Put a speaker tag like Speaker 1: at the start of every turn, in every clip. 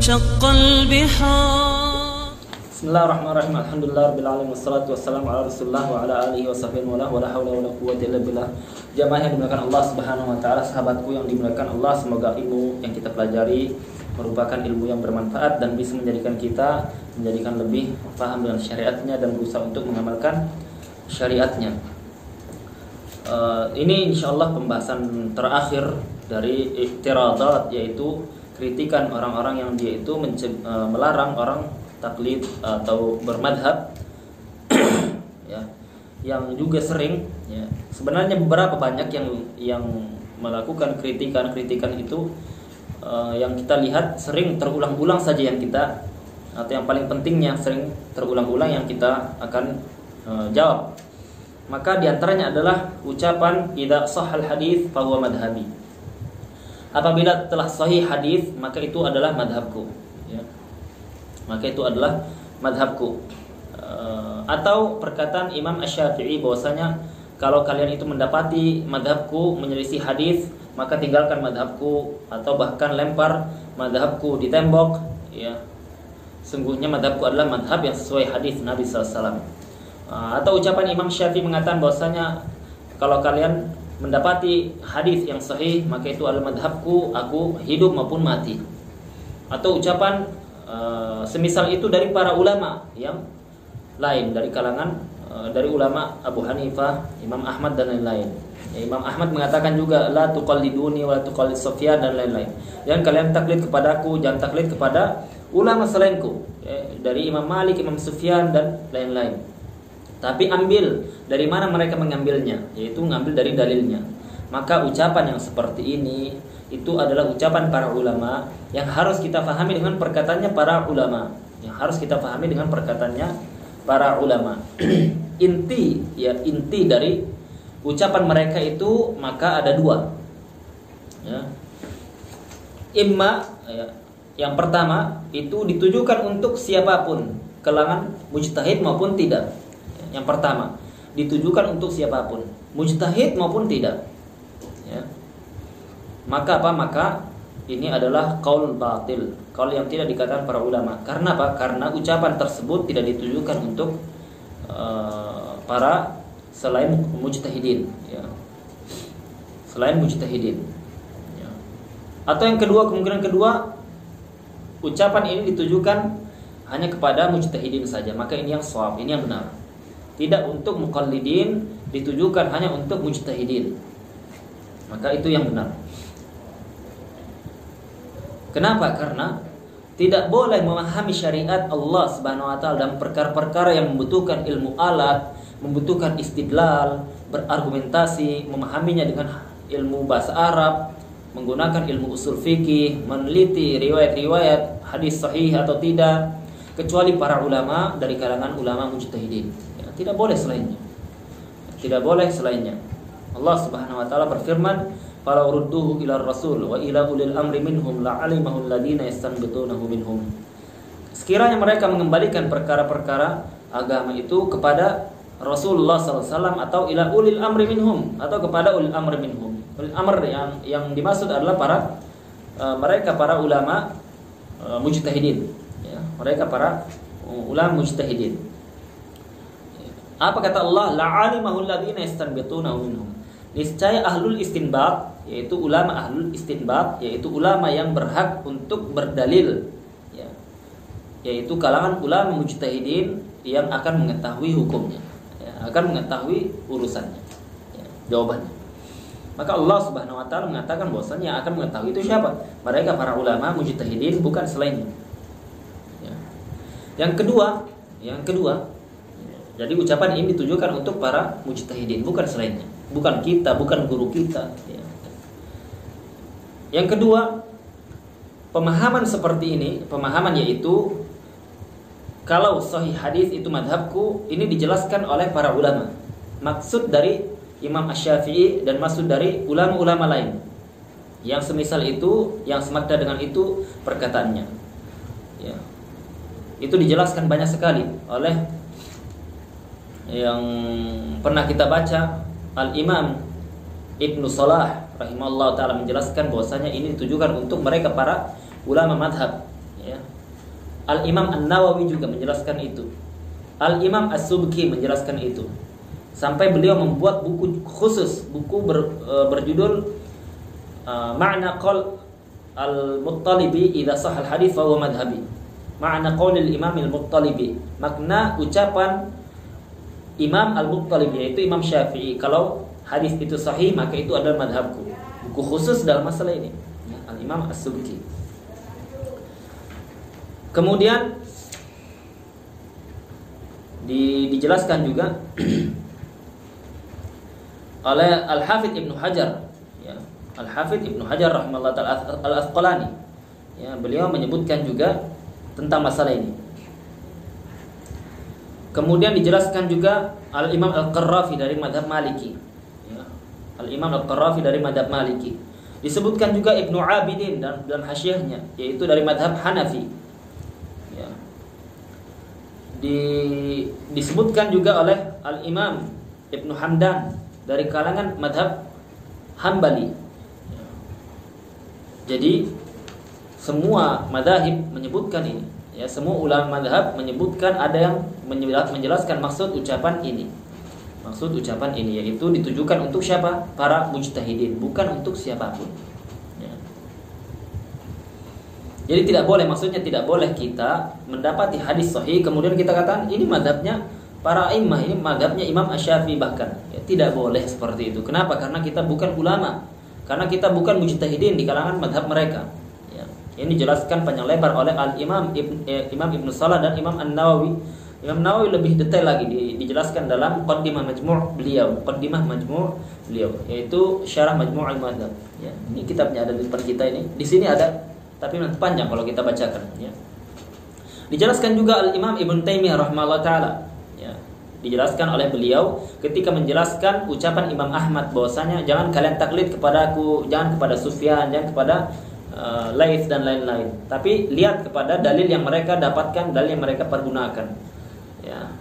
Speaker 1: وانشق البحار.
Speaker 2: Bismillahirrahmanirrahim. Alhamdulillahirabbil alamin wassalatu wassalamu ala Rasulillah wa ala alihi washabbihi wala haula wala quwwata illa billah. Jamaah yang dimuliakan Allah Subhanahu wa taala, sahabatku yang dimuliakan Allah, semoga ilmu yang kita pelajari merupakan ilmu yang bermanfaat dan bisa menjadikan kita lebih paham dengan syariatnya dan berusaha untuk mengamalkan syariatnya. Ini insyaallah pembahasan terakhir dari i'tiradat, yaitu kritikan orang-orang yang dia itu melarang orang taklid atau bermadhab ya, yang juga sering ya, sebenarnya beberapa banyak yang melakukan kritikan itu yang kita lihat sering terulang-ulang saja yang kita, atau yang paling pentingnya sering terulang-ulang yang kita akan jawab. Maka diantaranya adalah ucapan idza shahhal hadits fa huwa madhhabi. Apabila telah sahih hadis maka itu adalah madhabku ya. Maka itu adalah madhabku. Atau perkataan Imam Asy-Syafi'i bahwasanya kalau kalian itu mendapati madhabku menyelisih hadis maka tinggalkan madhabku, atau bahkan lempar madhabku di tembok ya. Sungguhnya madhabku adalah madhab yang sesuai hadis Nabi SAW. Atau ucapan Imam Syafi'i mengatakan bahwasanya kalau kalian mendapati hadis yang sahih maka itu adalah madhabku, aku hidup maupun mati. Atau ucapan semisal itu dari para ulama yang lain, dari kalangan dari ulama Abu Hanifah, Imam Ahmad dan lain-lain. Ya, Imam Ahmad mengatakan juga la tuqalliduni wa la tuqallid Sufyan dan lain-lain. Yang kalian taklid kepadaku, jangan taklid kepada ulama selainku. Ya, dari Imam Malik, Imam Sufyan dan lain-lain. Tapi ambil dari mana mereka mengambilnya, yaitu mengambil dari dalilnya. Maka ucapan yang seperti ini itu adalah ucapan para ulama yang harus kita pahami dengan perkataannya para ulama, yang harus kita pahami dengan perkataannya para ulama. Inti dari ucapan mereka itu maka ada dua ya. Imma ya, yang pertama itu ditujukan untuk siapapun, kalangan mujtahid maupun tidak. Yang pertama ditujukan untuk siapapun, mujtahid maupun tidak ya. Maka apa? Maka ini adalah qaul batil, qaul yang tidak dikatakan para ulama. Karena apa? Karena ucapan tersebut tidak ditujukan untuk para selain mujtahidin ya. Selain mujtahidin ya. Atau yang kedua, kemungkinan kedua, ucapan ini ditujukan hanya kepada mujtahidin saja. Maka ini yang shawab, ini yang benar. Tidak untuk muqallidin, ditujukan hanya untuk mujtahidin. Maka itu yang benar. Kenapa? Karena tidak boleh memahami syariat Allah Subhanahu wa taala dalam perkara-perkara yang membutuhkan ilmu alat, membutuhkan istidlal, berargumentasi, memahaminya dengan ilmu bahasa Arab, menggunakan ilmu usul fikih, meneliti riwayat-riwayat hadis sahih atau tidak, kecuali para ulama dari kalangan ulama mujtahidin. Ya, tidak boleh selainnya. Tidak boleh selainnya. Allah Subhanahu wa taala berfirman, "Fala urudduhu ila rasul wa ila ulil amri minhum la'alimahu alladziina yastanbitunahu minhum." Sekiranya mereka mengembalikan perkara-perkara agama itu kepada Rasulullah SAW atau ila ulil amri minhum, atau kepada ulil amri minhum. Ulil amr yang dimaksud adalah mereka para ulama mujtahidin ya, mereka para ulama mujtahidin. Apa kata Allah? La'alimahu alladziina yastanbitunahu minhum. Niscaya ahlul istinbat, yaitu ulama ahlul istinbat, yaitu ulama yang berhak untuk berdalil ya, yaitu kalangan ulama mujtahidin yang akan mengetahui hukumnya ya, akan mengetahui urusannya ya, jawabannya. Maka Allah Subhanahu wa taala mengatakan bahwasanya yang akan mengetahui itu siapa? Mereka para ulama mujtahidin, bukan selainnya ya. Yang kedua, jadi ucapan ini ditujukan untuk para mujtahidin, bukan selainnya, bukan kita, bukan guru kita ya. Yang kedua, pemahaman seperti ini, pemahaman yaitu kalau sahih hadis itu madhabku, ini dijelaskan oleh para ulama. Maksud dari Imam Asy-Syafi'i dan maksud dari ulama-ulama lain yang semisal itu, yang semakna dengan itu perkataannya ya. Itu dijelaskan banyak sekali oleh yang pernah kita baca. Al-Imam Ibnu Salah rahimahullah ta'ala menjelaskan bahwasanya ini ditujukan untuk mereka para ulama madhab ya. Al-Imam An-Nawawi juga menjelaskan itu. Al-Imam As-Subki menjelaskan itu. Sampai beliau membuat buku khusus, buku berjudul Ma'na qaul Al-Muttalibi idza sahha al-hadits fa huwa madhhabi. Ma'na qaul al-Imam Al-Muttalibi, makna ucapan Imam Al-Muttalibi, yaitu Imam Syafi'i, kalau hadis itu sahih maka itu adalah madhabku. Buku khusus dalam masalah ini, ya, Al-Imam As-Subki. Kemudian dijelaskan juga oleh Al-Hafidz Ibnu Hajar, ya, Al-Hafidz Ibnu Hajar rahimahullah ta'ala Al-Asqalani, ya, beliau menyebutkan juga tentang masalah ini. Kemudian dijelaskan juga Al-Imam Al-Qarrafi dari madhab Maliki, ya, Al-Imam Al-Qarrafi dari madhab Maliki. Disebutkan juga Ibnu Abidin dalam hasyiahnya, yaitu dari madhab Hanafi, ya. Disebutkan juga oleh Al-Imam Ibnu Hamdan dari kalangan madhab Hambali. Jadi semua madhab menyebutkan ini, ya, semua ulama madhab menyebutkan, ada yang menjelaskan maksud ucapan ini. Maksud ucapan ini yaitu ditujukan untuk siapa? Para mujtahidin, bukan untuk siapapun, ya. Jadi tidak boleh, maksudnya tidak boleh kita mendapati hadis sahih kemudian kita katakan ini madhabnya para imam, ini madhabnya Imam Asy-Syafi'i bahkan, ya, tidak boleh seperti itu. Kenapa? Karena kita bukan ulama, karena kita bukan mujtahidin di kalangan madhab mereka, ya. Ini dijelaskan panjang lebar oleh Imam Ibnu Salah dan Imam An-Nawawi. Imam Nawawi lebih detail lagi dijelaskan dalam Muqaddimah Majmu' beliau, yaitu Syarah Majmu' al-Madhab, ya. Ini kitabnya ada di depan kita ini. Di sini ada, tapi nanti panjang kalau kita bacakan, ya. Dijelaskan juga Al-Imam Ibnu Taimiyah rahimahullah ta'ala, ya. Dijelaskan oleh beliau ketika menjelaskan ucapan Imam Ahmad bahwasanya jangan kalian taklid kepada aku, jangan kepada Sufyan, jangan kepada Laits dan lain-lain, tapi lihat kepada dalil yang mereka dapatkan, dalil yang mereka pergunakan, ya.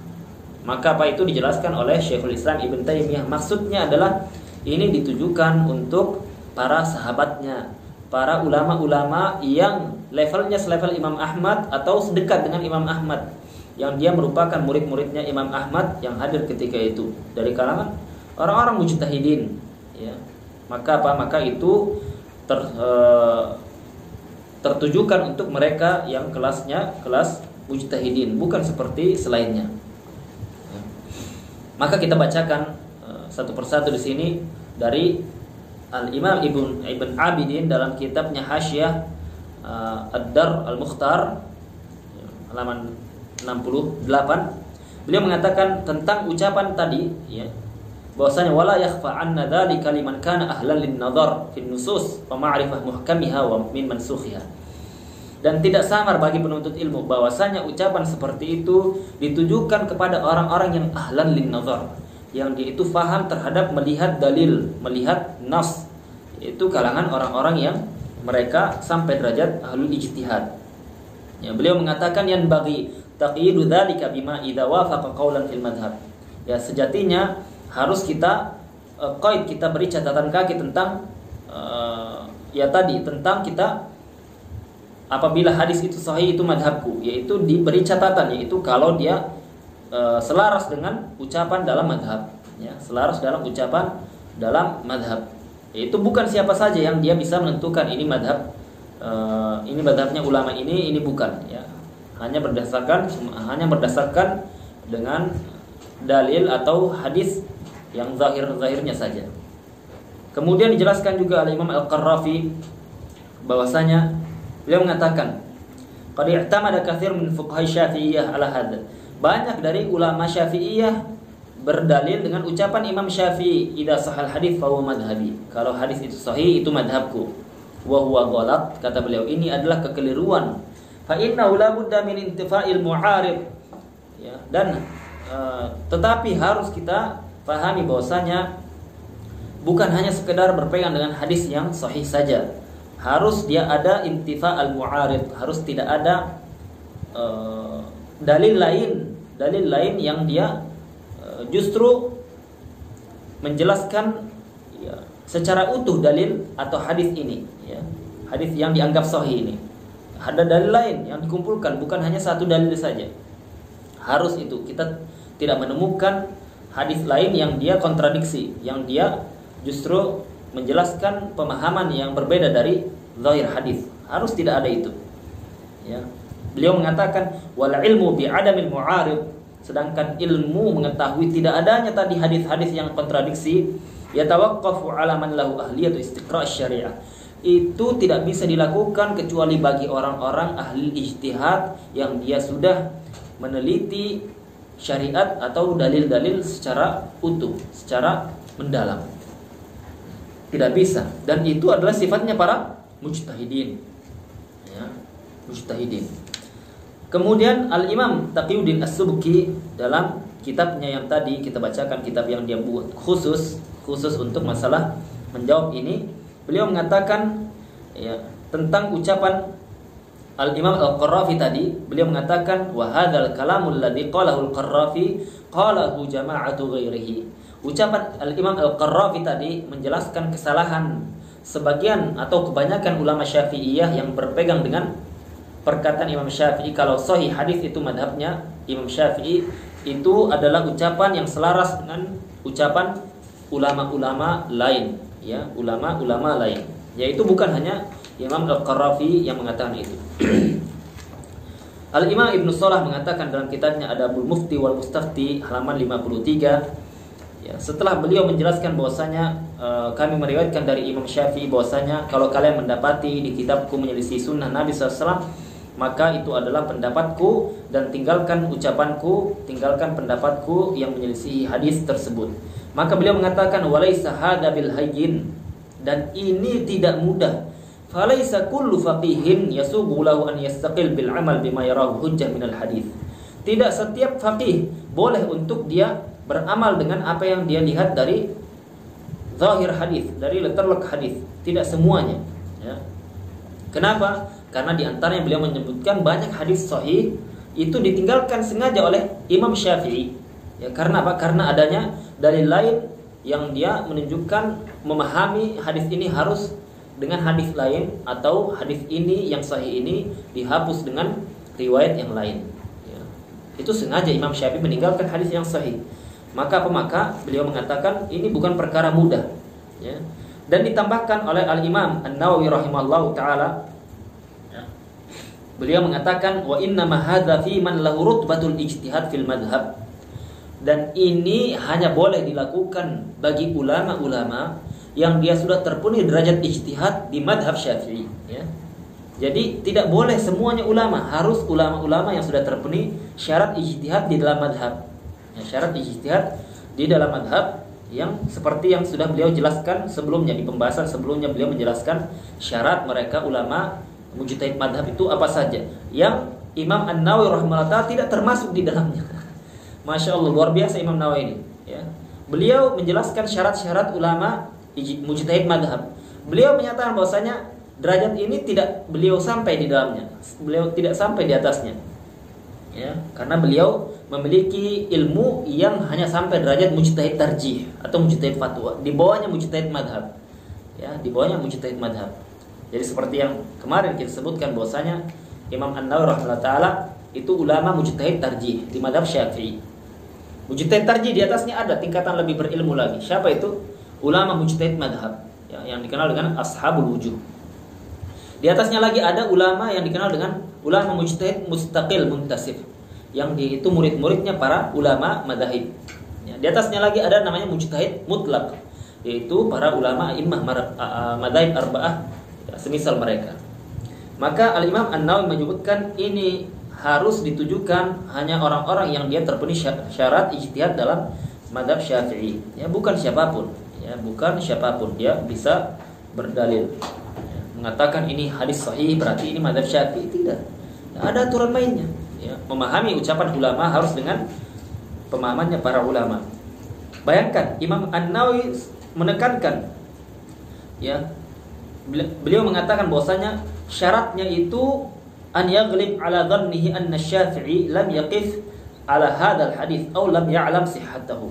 Speaker 2: Maka apa itu dijelaskan oleh Syekhul Islam Ibnu Taimiyah, maksudnya adalah ini ditujukan untuk para sahabatnya, para ulama-ulama yang levelnya selevel Imam Ahmad atau sedekat dengan Imam Ahmad, yang dia merupakan murid-muridnya Imam Ahmad yang hadir ketika itu dari kalangan orang-orang mujtahidin, ya. Maka apa? Maka itu tertujukan untuk mereka yang kelasnya kelas mujtahidin, bukan seperti selainnya, ya. Maka kita bacakan satu persatu di sini dari Al-Imam Ibn Abidin dalam kitabnya Hasyiah Ad-Dar Al-Mukhtar, halaman 68. Beliau mengatakan tentang ucapan tadi, ya, bahwasanya wala yakhfa anna dzalika liman kana ahlan lin-nadhar fi nusus wa ma'rifah muhkamiha wa min mansukhiha. Dan tidak samar bagi penuntut ilmu bahwasanya ucapan seperti itu ditujukan kepada orang-orang yang ahlan lin-nadhar, yang dia itu faham terhadap melihat dalil, melihat nas, itu kalangan orang-orang yang mereka sampai derajat ahlul ijtihad, ya. Beliau mengatakan yang bagi taqyidu dzalika bima idza wafaqa qaulan fil madhhab, ya, sejatinya harus kita qaid, kita beri catatan kaki tentang ya tadi, tentang kita apabila hadis itu sahih itu madhabku, yaitu diberi catatan, yaitu kalau dia selaras dengan ucapan dalam madhab, ya, selaras dalam ucapan dalam madhab. Itu bukan siapa saja yang dia bisa menentukan ini madhab, ini madhabnya ulama ini bukan, ya. Hanya berdasarkan dengan dalil atau hadis yang zahirnya saja. Kemudian dijelaskan juga oleh Imam Al-Qarrafi bahwasanya beliau mengatakan qad i'tamada katsir min fuqaha Syafi'iyah ala hadza. Banyak dari ulama Syafi'iyah berdalil dengan ucapan Imam Syafi'i, idza sahal hadits fa huwa madhhabi. Kalau hadis itu sahih itu madhabku. Wa huwa ghalat, kata beliau, ini adalah kekeliruan. Fa innahu la budda min intifa'il mu'arid, ya, dan tetapi harus kita pahami bahwasanya bukan hanya sekedar berpegang dengan hadis yang sahih saja, harus dia ada intifa al-mu'arid, harus tidak ada dalil lain yang dia justru menjelaskan, ya, secara utuh dalil atau hadis ini, ya, hadis yang dianggap sahih ini. Ada dalil lain yang dikumpulkan, bukan hanya satu dalil saja. Harus itu. Kita tidak menemukan hadis lain yang dia kontradiksi, yang dia justru menjelaskan pemahaman yang berbeda dari zahir hadis. Harus tidak ada itu. Ya. Beliau mengatakan wal ilmu bi adamil mu'arid, sedangkan ilmu mengetahui tidak adanya tadi hadis-hadis yang kontradiksi, yatawaqqafu ala man lahu ahliyatu istiqra' syariah. Itu tidak bisa dilakukan kecuali bagi orang-orang ahli ijtihad yang dia sudah meneliti syariat atau dalil-dalil secara utuh, secara mendalam. Tidak bisa, dan itu adalah sifatnya para mujtahidin. Ya, mujtahidin. Kemudian Al-Imam Taqiyuddin As-Subki dalam kitabnya yang tadi kita bacakan, kitab yang dia buat khusus untuk masalah menjawab ini, beliau mengatakan ya, tentang ucapan Al-Imam Al-Qarrafi tadi, beliau mengatakan wa hadzal kalamul ladzi qalahu Al-Qarrafi qalahu jama'atu ghairihi. Ucapan Al-Imam Al-Qarrafi tadi menjelaskan kesalahan sebagian atau kebanyakan ulama Syafi'iyah yang berpegang dengan perkataan Imam Syafi'i kalau sahih hadis itu madhabnya Imam Syafi'i, itu adalah ucapan yang selaras dengan ucapan ulama-ulama lain, ya, ulama-ulama lain. Yaitu bukan hanya Imam Al-Qarrafi yang mengatakan itu. Al-Imam Ibnu Shalah mengatakan dalam kitabnya Adabul Mufti wal Mustafti halaman 53, ya, setelah beliau menjelaskan bahwasanya kami meriwayatkan dari Imam Syafi'i bahwasanya kalau kalian mendapati di kitabku menyelisih sunnah Nabi SAW, maka itu adalah pendapatku dan tinggalkan ucapanku, tinggalkan pendapatku yang menyelisih hadis tersebut. Maka beliau mengatakan walaisa hadza bil hayyin, dan ini tidak mudah. Falaisa kullu faqihin yasubu lahu an yastaqil bil amal bima yarahu hujjah minal hadis. Tidak setiap faqih boleh untuk dia beramal dengan apa yang dia lihat dari zahir hadis, dari letak hadis. Tidak semuanya, ya. Kenapa? Karena di antaranya beliau menyebutkan banyak hadis sahih itu ditinggalkan sengaja oleh Imam Syafi'i. Ya, karena apa? Karena adanya dalil lain yang dia menunjukkan memahami hadis ini harus dengan hadis lain, atau hadis ini yang sahih ini dihapus dengan riwayat yang lain. Ya. Itu sengaja Imam Syafi'i meninggalkan hadis yang sahih. Maka beliau mengatakan ini bukan perkara mudah. Ya. Dan ditambahkan oleh Al-Imam An-Nawawi rahimahullahu taala, beliau mengatakan wa inna ma hadza fi man lahu rutbatul ijtihad fil madhab. Dan ini hanya boleh dilakukan bagi ulama-ulama yang dia sudah terpenuhi derajat ijtihad di madhab Syafi'i, ya. Jadi tidak boleh semuanya ulama, harus ulama-ulama yang sudah terpenuhi syarat ijtihad di dalam madhab. Ya, syarat ijtihad di dalam madhab yang seperti yang sudah beliau jelaskan sebelumnya, di pembahasan sebelumnya beliau menjelaskan syarat mereka ulama mujtahid madhab itu apa saja, yang Imam An-Nawawi rahimahullah tidak termasuk di dalamnya. Masya Allah, luar biasa Imam Nawawi ini, ya. Beliau menjelaskan syarat-syarat ulama mujtahid madhab. Beliau menyatakan bahwasanya derajat ini tidak beliau sampai di dalamnya, beliau tidak sampai di atasnya, ya, karena beliau memiliki ilmu yang hanya sampai derajat mujtahid tarjih atau mujtahid fatwa, di bawahnya mujtahid madhab, ya, di bawahnya mujtahid madhab. Jadi seperti yang kemarin kita sebutkan bahwasanya Imam An-Nawawi rahimahullah taala itu ulama mujtahid tarjih di madhab Syafi'i. Mujtahid tarjih di atasnya ada tingkatan lebih berilmu lagi. Siapa itu? Ulama mujtahid madhab, ya, yang dikenal dengan ashabul wujuh. Di atasnya lagi ada ulama yang dikenal dengan ulama mujtahid mustaqil muntasif, yang dia itu murid-muridnya para ulama madhahib. Ya, di atasnya lagi ada namanya mujtahid mutlak, yaitu para ulama immah madhahib arba'ah, ya, semisal mereka. Maka Al-Imam An-Nawawi menyebutkan ini harus ditujukan hanya orang-orang yang dia terpenuhi syarat ijtihad dalam madhab Syafi'i, ya, bukan siapapun, ya, bukan siapapun dia bisa berdalil, ya, mengatakan ini hadis sahih berarti ini madhab Syafi'i. Tidak, ada aturan mainnya, ya. Memahami ucapan ulama harus dengan pemahamannya para ulama. Bayangkan Imam An-Nawawi menekankan, ya, beliau mengatakan bahwasanya syaratnya itu an yaghlib ala dhannihi anna Syafi'i lam yaqif ala hadzal hadits atau lam ya'lam sihhatahu.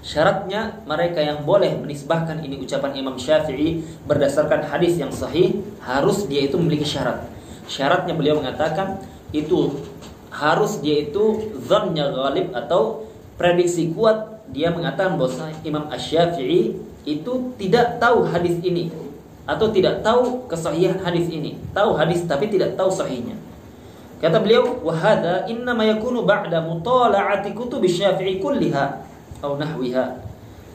Speaker 2: Syaratnya mereka yang boleh menisbahkan ini ucapan Imam Syafi'i berdasarkan hadis yang sahih, harus dia itu memiliki syarat, Syaratnya beliau mengatakan itu harus dia itu dzannya ghalib atau prediksi kuat. Dia mengatakan bahwa Imam Asy-Syafi'i itu tidak tahu hadis ini atau tidak tahu kesahihan hadis ini. Tahu hadis tapi tidak tahu sahihnya. Kata beliau, wa hadza innama yakunu ba'da mutala'ati kutubi Syafi'i kulliha aw nahwiha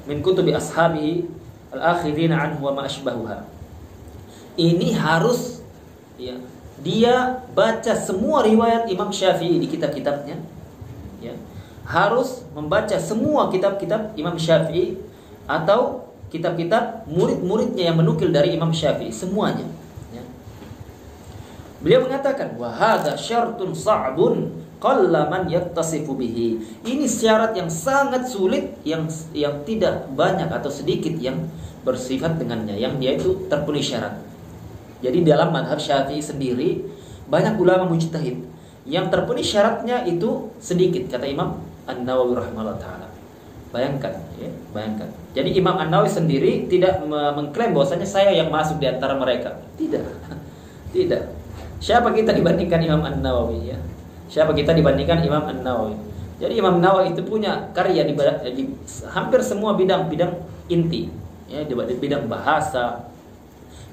Speaker 2: min kutubi ashabihi al-akhidina anhu wa ma asbahuha. Ini harus ya, dia baca semua riwayat Imam Syafi'i di kitab-kitabnya ya. Harus membaca semua kitab-kitab Imam Syafi'i atau kitab-kitab murid-muridnya yang menukil dari Imam Syafi'i semuanya ya. Beliau mengatakan wa hadza syartun sa'bun qalla man yattasifu bihi. Ini syarat yang sangat sulit yang tidak banyak atau sedikit yang bersifat dengannya, yang dia itu terpenuhi syarat. Jadi dalam mazhab Syafi'i sendiri banyak ulama mujtahid yang terpenuhi syaratnya itu sedikit, kata Imam An-Nawawi rahimahullah taala. Bayangkan ya, bayangkan. Jadi Imam An-Nawawi sendiri tidak mengklaim bahwasanya saya yang masuk di antara mereka. Tidak. Tidak. Siapa kita dibandingkan Imam An-Nawawi ya? Siapa kita dibandingkan Imam An-Nawawi? Jadi Imam Nawawi itu punya karya di hampir semua bidang-bidang inti ya, di bidang bahasa,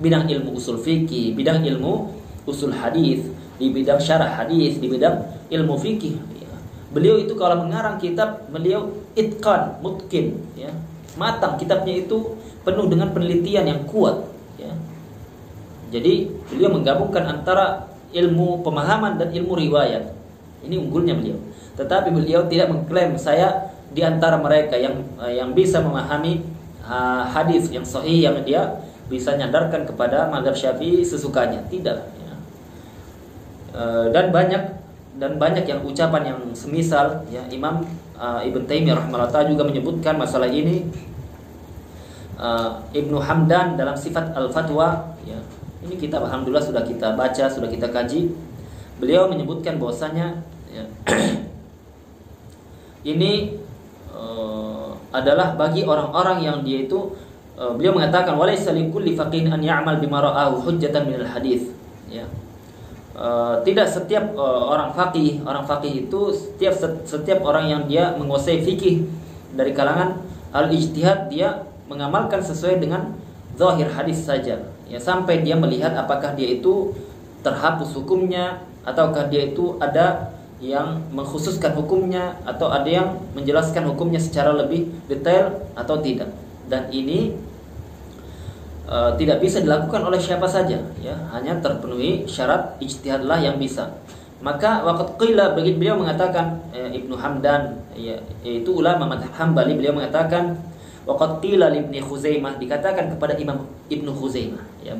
Speaker 2: bidang ilmu usul fikih, bidang ilmu usul hadis, di bidang syarah hadis, di bidang ilmu fikih ya. Beliau itu kalau mengarang kitab, beliau itqan, mutqin ya. Matang kitabnya itu penuh dengan penelitian yang kuat ya. Jadi beliau menggabungkan antara ilmu pemahaman dan ilmu riwayat. Ini unggulnya beliau. Tetapi beliau tidak mengklaim saya di antara mereka yang bisa memahami hadis yang sahih, yang dia bisa nyandarkan kepada mazhab Syafi'i sesukanya. Tidak ya. Dan banyak yang ucapan yang semisal ya. Imam Ibn Taimiyah rahimahullah juga menyebutkan masalah ini. Ibnu Hamdan dalam Sifat Al-Fatwa ya. Ini kitab alhamdulillah sudah kita baca, sudah kita kaji. Beliau menyebutkan bahwasanya ya, ini adalah bagi orang-orang yang dia itu beliau mengatakan walaysa likulli faqihin an ya'mal bima ra'ahu hujjatan minal hadis ya. Tidak setiap orang faqih itu setiap orang yang dia menguasai fikih dari kalangan al-ijtihad, dia mengamalkan sesuai dengan zahir hadis saja ya, sampai dia melihat apakah dia itu terhapus hukumnya ataukah dia itu ada yang mengkhususkan hukumnya atau ada yang menjelaskan hukumnya secara lebih detail atau tidak. Dan ini tidak bisa dilakukan oleh siapa saja ya, hanya terpenuhi syarat ijtihadlah yang bisa. Maka waqad qila, bagi beliau mengatakan Ibnu Hamdan ya, yaitu ulama mazhab Hambali, beliau mengatakan waqad qila li Ibnu Khuzaimah, dikatakan kepada Imam Ibnu Khuzaimah ya.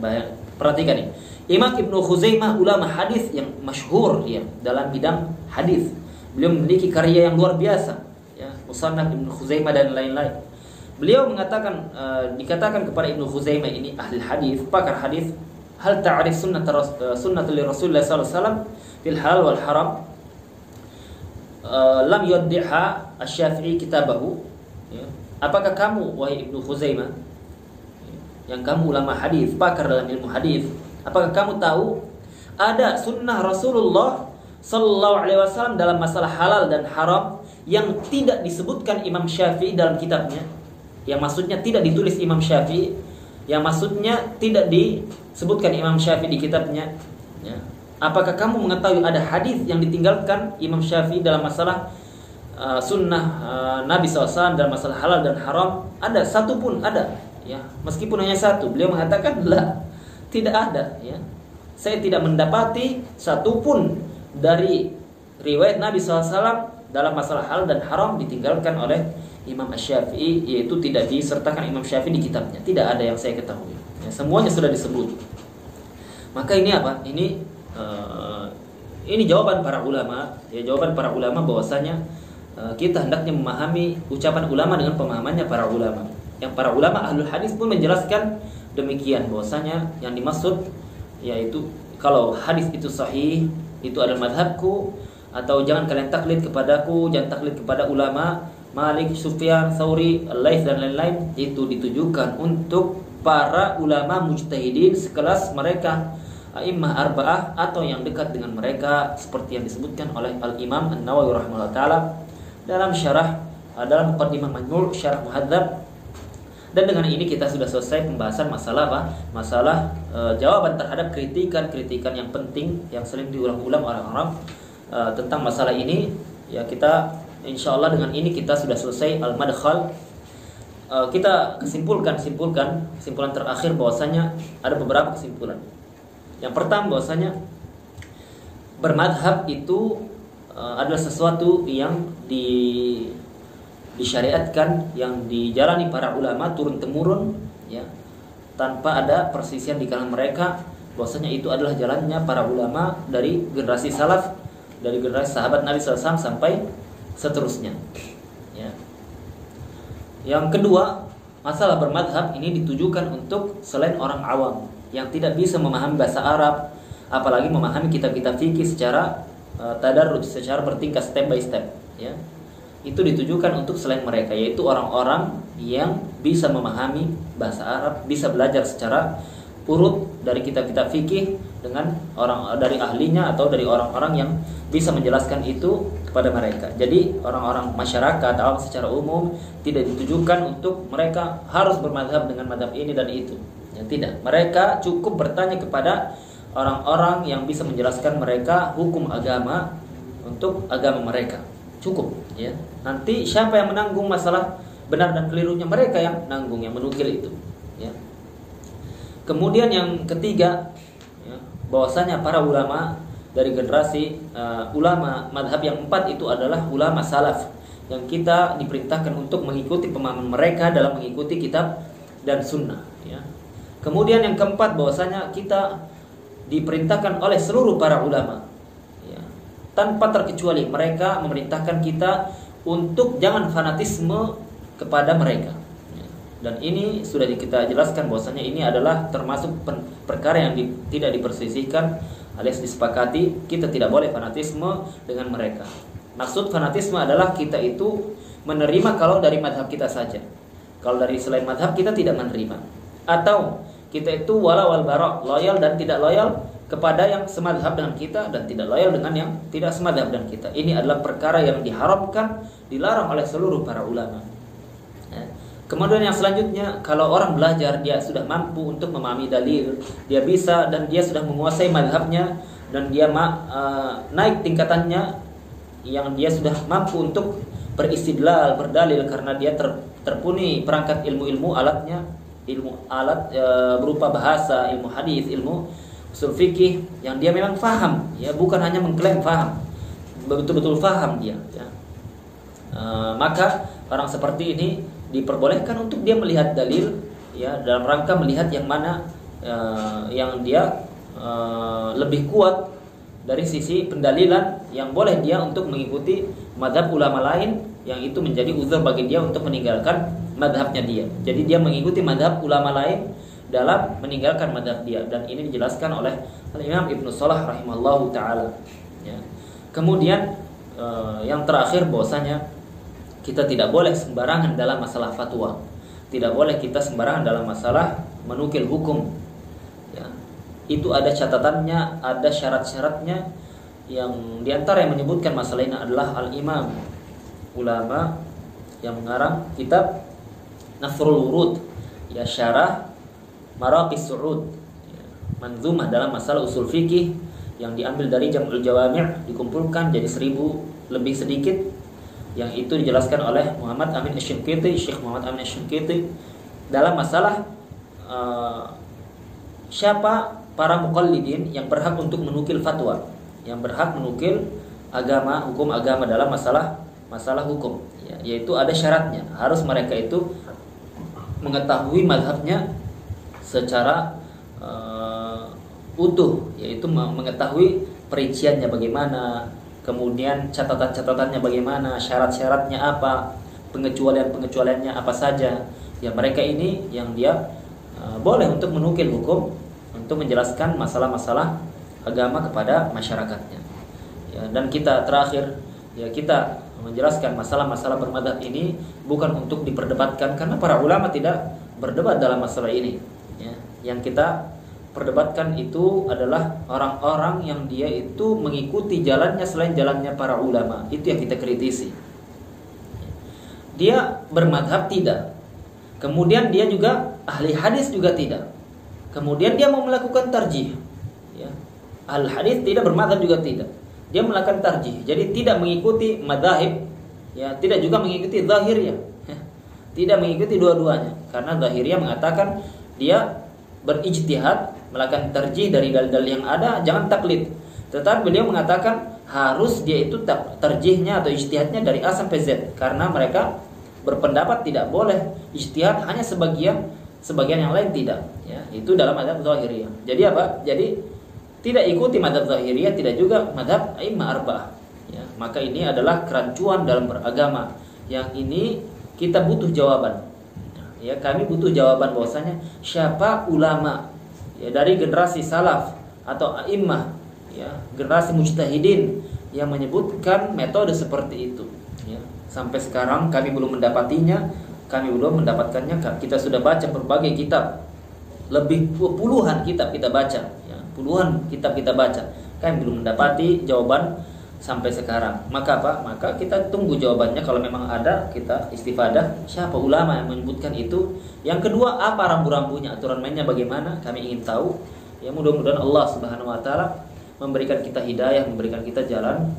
Speaker 2: Perhatikan ini, Imam Ibnu Khuzaimah ulama hadis yang masyhur dia dalam bidang hadis. Beliau memiliki karya yang luar biasa ya, Musannaf Ibnu Khuzaimah dan lain-lain. Beliau mengatakan dikatakan kepada Ibnu Khuzaimah ini ahli hadis, pakar hadis, hal ta'rif sunnatul Rasulullah sallallahu alaihi wasallam fil halal wal haram lam yuddiha Asy-Syafi'i kitabahu ya. Apakah kamu wahai Ibnu Khuzaimah yang kamu ulama hadis, pakar dalam ilmu hadis, apakah kamu tahu ada sunnah Rasulullah sallallahu alaihi wasallam dalam masalah halal dan haram yang tidak disebutkan Imam Syafi'i dalam kitabnya? Yang maksudnya tidak ditulis Imam Syafi'i, yang maksudnya tidak disebutkan Imam Syafi'i di kitabnya ya. Apakah kamu mengetahui ada hadis yang ditinggalkan Imam Syafi'i dalam masalah sunnah Nabi SAW dalam masalah halal dan haram? Ada satu pun ada ya, meskipun hanya satu. Beliau mengatakan lah, tidak ada ya. Saya tidak mendapati satu pun dari riwayat Nabi SAW dalam masalah halal dan haram ditinggalkan oleh Imam Asy-Syafi'i, yaitu tidak disertakan Imam Syafi'i di kitabnya. Tidak ada yang saya ketahui ya, semuanya sudah disebut. Maka ini apa? Ini jawaban para ulama ya, jawaban para ulama bahwasanya kita hendaknya memahami ucapan ulama dengan pemahamannya para ulama. Yang para ulama ahlul hadis pun menjelaskan demikian, bahwasanya yang dimaksud yaitu kalau hadis itu sahih, itu adalah madhabku, atau jangan kalian taklid kepadaku, jangan taklid kepada ulama Malik, Sufyan, Tsauri, Al-Laits dan lain-lain. Itu ditujukan untuk para ulama mujtahidin sekelas mereka a'immah arba'ah atau yang dekat dengan mereka seperti yang disebutkan oleh Al-Imam An-Nawawi rahimahullah taala dalam dalam Muqaddimah Majmu' Syarah Muhadzab. Dan dengan ini kita sudah selesai pembahasan masalah apa? Masalah jawaban terhadap kritikan-kritikan yang penting yang sering diulang-ulang orang-orang tentang masalah ini. Ya, kita insyaallah dengan ini kita sudah selesai al-madkhal. Kita kesimpulan terakhir bahwasanya ada beberapa kesimpulan. Yang pertama bahwasanya bermadhab itu adalah sesuatu yang disyariatkan, yang dijalani para ulama turun temurun, ya, tanpa ada persisian di kalangan mereka. Bahwasanya itu adalah jalannya para ulama dari generasi salaf, dari generasi sahabat Nabi SAW sampai seterusnya, ya. Yang kedua, masalah bermadhab ini ditujukan untuk selain orang awam yang tidak bisa memahami bahasa Arab, apalagi memahami kitab-kitab fikih secara tadarruj, secara bertingkat, step by step, ya. Itu ditujukan untuk selain mereka, yaitu orang-orang yang bisa memahami bahasa Arab, bisa belajar secara urut dari kitab-kitab fikih dengan dari ahlinya atau dari orang-orang yang bisa menjelaskan itu kepada mereka. Jadi orang-orang masyarakat awam secara umum tidak ditujukan untuk mereka harus bermadhab dengan madhab ini dan itu, ya, tidak. Mereka cukup bertanya kepada orang-orang yang bisa menjelaskan mereka hukum agama untuk agama mereka, cukup, ya. Nanti siapa yang menanggung masalah benar dan kelirunya, mereka yang menanggung, yang menukil itu, ya. Kemudian yang ketiga, ya, bahwasanya para ulama dari generasi ulama madhab yang 4 itu adalah ulama salaf yang kita diperintahkan untuk mengikuti pemahaman mereka dalam mengikuti kitab dan sunnah, ya. Kemudian yang keempat, bahwasanya kita diperintahkan oleh seluruh para ulama, ya, tanpa terkecuali mereka memerintahkan kita untuk jangan fanatisme kepada mereka, ya. Dan ini sudah kita jelaskan bahwasanya ini adalah termasuk perkara yang tidak dipersisihkan alias disepakati. Kita tidak boleh fanatisme dengan mereka. Maksud fanatisme adalah kita itu menerima kalau dari madhab kita saja, kalau dari selain madhab kita tidak menerima, atau kita itu wala wal bara, loyal dan tidak loyal kepada yang semadhab dengan kita dan tidak loyal dengan yang tidak semadhab dengan kita. Ini adalah perkara yang diharamkan, dilarang oleh seluruh para ulama, ya. Kemudian yang selanjutnya, kalau orang belajar, dia sudah mampu untuk memahami dalil, dia bisa dan dia sudah menguasai madhabnya, dan dia naik tingkatannya, yang dia sudah mampu untuk beristidlal, berdalil, karena dia terpenuhi perangkat ilmu-ilmu alatnya, alat berupa bahasa, ilmu hadis, ilmu usul fikih, yang dia memang faham, ya, bukan hanya mengklaim faham, betul-betul faham dia, ya. Maka orang seperti ini diperbolehkan untuk dia melihat dalil, ya, dalam rangka melihat yang mana yang dia lebih kuat dari sisi pendalilan, yang boleh dia untuk mengikuti madhab ulama lain, yang itu menjadi uzur bagi dia untuk meninggalkan madhabnya dia. Jadi dia mengikuti madhab ulama lain dalam meninggalkan madhab dia, dan ini dijelaskan oleh Al-Imam Ibnu Salah rahimallahu ta'ala, ya. Kemudian yang terakhir, bahwasanya kita tidak boleh sembarangan dalam masalah fatwa. Tidak boleh kita sembarangan dalam masalah menukil hukum, ya. Itu ada catatannya, ada syarat-syaratnya, yang diantara yang menyebutkan masalah ini adalah Al-Imam, ulama yang mengarang kitab Nafrul Wurud, ya, syarah Maraqis Su'ud, ya, manzumah dalam masalah usul fikih yang diambil dari Jam'ul Jawami', dikumpulkan jadi 1000 lebih sedikit, yang itu dijelaskan oleh Muhammad Amin Asy-Syanqiti, Syekh Muhammad Amin Asy-Syanqiti, dalam masalah siapa para muqallidin yang berhak untuk menukil fatwa, yang berhak menukil agama, hukum agama dalam masalah hukum, ya, yaitu ada syaratnya, harus mereka itu mengetahui mazhabnya secara utuh, yaitu mengetahui perinciannya bagaimana, kemudian catatan-catatannya bagaimana, syarat-syaratnya apa, pengecualian-pengecualiannya apa saja. Ya, mereka ini yang dia boleh untuk menukil hukum, untuk menjelaskan masalah-masalah agama kepada masyarakatnya, ya. Dan kita terakhir, ya, kita menjelaskan masalah-masalah bermadhab ini bukan untuk diperdebatkan, karena para ulama tidak berdebat dalam masalah ini, ya. Yang kita perdebatkan itu adalah orang-orang yang dia itu mengikuti jalannya selain jalannya para ulama. Itu yang kita kritisi. Dia bermadhab tidak. Kemudian dia juga ahli hadis juga tidak. Kemudian dia mau melakukan tarjih. Ya. Ahli hadis tidak, bermadhab juga tidak. Dia melakukan tarjih. Jadi tidak mengikuti madhahib, ya, tidak juga mengikuti zahiriyah. Tidak mengikuti dua-duanya. Karena zahiriyah mengatakan dia berijtihad, melakukan tarjih dari dalil-dalil yang ada, jangan taklid. Tetapi beliau mengatakan harus dia itu tarjihnya atau ijtihadnya dari A sampai Z, karena mereka berpendapat tidak boleh ijtihad hanya sebagian yang lain tidak, ya. Itu dalam mazhab zahiriyah. Jadi apa? Jadi tidak ikuti mazhab zahiriyah, tidak juga mazhab a'immah arba'ah, ya. Maka ini adalah kerancuan dalam beragama. Yang ini kita butuh jawaban. Ya, kami butuh jawaban bahwasanya siapa ulama, ya, dari generasi salaf atau a'immah, ya, generasi mujtahidin yang menyebutkan metode seperti itu, ya. Sampai sekarang kami belum mendapatinya, kami belum mendapatkannya. Kita sudah baca berbagai kitab, lebih puluhan kitab kita baca, ya, puluhan kitab kita baca, kami belum mendapati jawaban sampai sekarang. Maka apa? Maka kita tunggu jawabannya. Kalau memang ada, kita istifadah siapa ulama yang menyebutkan itu. Yang kedua, apa rambu-rambunya, aturan mainnya bagaimana, kami ingin tahu. Ya, mudah-mudahan Allah Subhanahu wa taala memberikan kita hidayah, memberikan kita jalan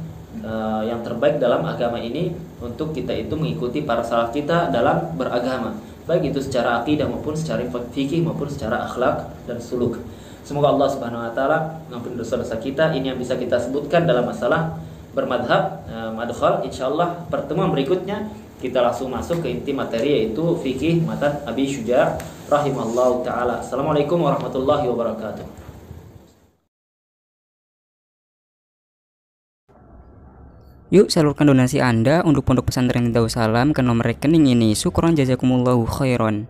Speaker 2: yang terbaik dalam agama ini, untuk kita itu mengikuti para salaf kita dalam beragama, baik itu secara akidah maupun secara fikih maupun secara akhlak dan suluk. Semoga Allah Subhanahu wa taala mengampuni dosa-dosa kita. Ini yang bisa kita sebutkan dalam masalah bermadhab madkhal. Insyaallah pertemuan berikutnya kita langsung masuk ke inti materi, yaitu fikih matan Abi Syuja' rahimallahu taala. Assalamualaikum warahmatullahi wabarakatuh.
Speaker 3: Yuk salurkan donasi Anda untuk Pondok Pesantren Darussalam ke nomor rekening ini. Syukron jazakumullahu khairan.